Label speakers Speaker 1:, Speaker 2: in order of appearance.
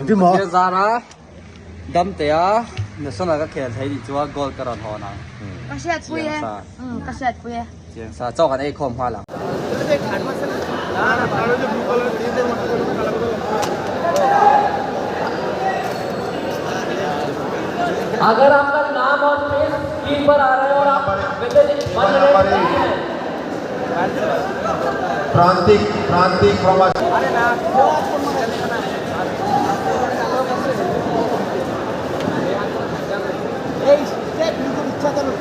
Speaker 1: พี่หมอ
Speaker 2: Bây giờ là đâm té nó xong là các kẻ thấy thì chúa gold cái đòn hò nào
Speaker 3: Cà sẹt bùi e. Cà sẹt bùi e.
Speaker 2: chiếng xa cho cái này không hoa lắm
Speaker 4: अगर आपका नाम और face screen पर आ रहा है और आप
Speaker 5: प्रांतिक प्रवास
Speaker 3: Ei, técnico do Tchadano.